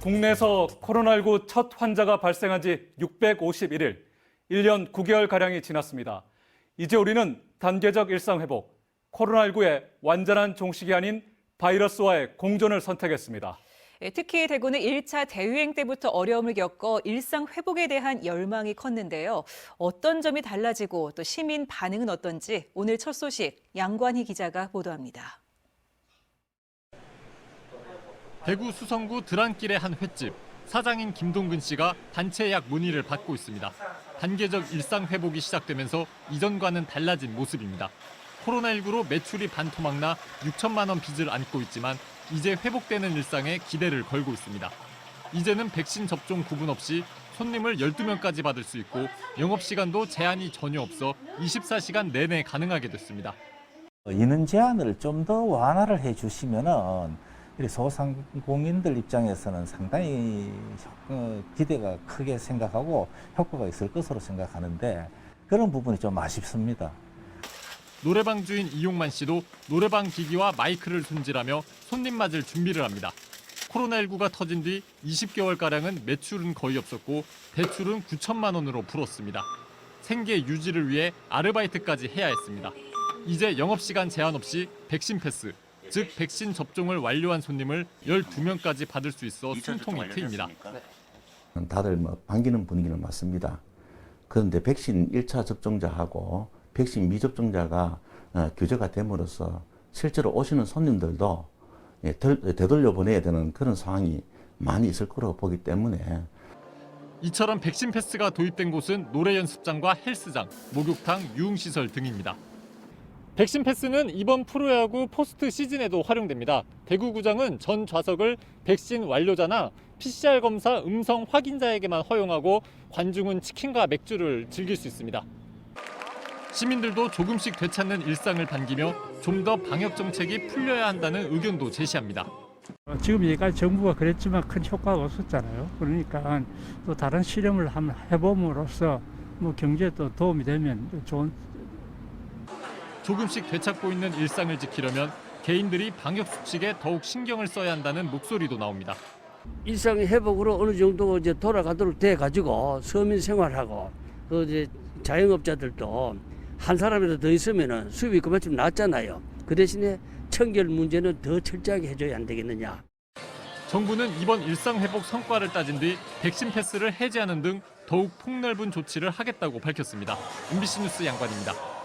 국내에서 코로나19 첫 환자가 발생한 지 651일, 1년 9개월가량이 지났습니다. 이제 우리는 단계적 일상회복, 코로나19의 완전한 종식이 아닌 바이러스와의 공존을 선택했습니다. 특히 대구는 1차 대유행 때부터 어려움을 겪어 일상 회복에 대한 열망이 컸는데요. 어떤 점이 달라지고 또 시민 반응은 어떤지 오늘 첫 소식 양관희 기자가 보도합니다. 대구 수성구 드란길의 한 횟집. 사장인 김동근 씨가 단체 예약 문의를 받고 있습니다. 단계적 일상 회복이 시작되면서 이전과는 달라진 모습입니다. 코로나19로 매출이 반토막나 6천만 원 빚을 안고 있지만 이제 회복되는 일상에 기대를 걸고 있습니다. 이제는 백신 접종 구분 없이 손님을 12명까지 받을 수 있고 영업시간도 제한이 전혀 없어 24시간 내내 가능하게 됐습니다. 인원 제한을 좀 더 완화를 해주시면은 소상공인들 입장에서는 상당히 기대가 크게 생각하고 효과가 있을 것으로 생각하는데 그런 부분이 좀 아쉽습니다. 노래방 주인 이용만 씨도 노래방 기기와 마이크를 손질하며 손님 맞을 준비를 합니다. 코로나19가 터진 뒤 20개월가량은 매출은 거의 없었고 대출은 9천만 원으로 불었습니다. 생계 유지를 위해 아르바이트까지 해야 했습니다. 이제 영업시간 제한 없이 백신 패스, 즉 백신 접종을 완료한 손님을 12명까지 받을 수 있어 숨통이 트입니다. 다들 반기는 분위기는 맞습니다. 그런데 백신 1차 접종자하고 백신 미접종자가 교제가 됨으로써 실제로 오시는 손님들도 되돌려 보내야 되는 그런 상황이 많이 있을 거라고 보기 때문에 이처럼 백신 패스가 도입된 곳은 노래 연습장과 헬스장, 목욕탕, 유흥시설 등입니다. 백신 패스는 이번 프로야구 포스트 시즌에도 활용됩니다. 대구구장은 전 좌석을 백신 완료자나 PCR 검사 음성 확인자에게만 허용하고 관중은 치킨과 맥주를 즐길 수 있습니다. 시민들도 조금씩 되찾는 일상을 반기며 좀 더 방역 정책이 풀려야 한다는 의견도 제시합니다. 지금 여기까지 정부가 그랬지만 큰 효과가 없었잖아요. 그러니까 또 다른 실험을 한번 해봄으로써 경제에 또 도움이 되면 좋은. 조금씩 되찾고 있는 일상을 지키려면 개인들이 방역 수칙에 더욱 신경을 써야 한다는 목소리도 나옵니다. 일상 회복으로 어느 정도 이제 돌아가도록 돼 가지고 서민 생활하고 또 이제 자영업자들도 한 사람이라도 더 있으면은 수입이 그만큼 낮잖아요. 그 대신에 청결 문제는 더 철저하게 해줘야 안 되겠느냐. 정부는 이번 일상 회복 성과를 따진 뒤 백신 패스를 해제하는 등 더욱 폭넓은 조치를 하겠다고 밝혔습니다. MBC 뉴스 양관입니다.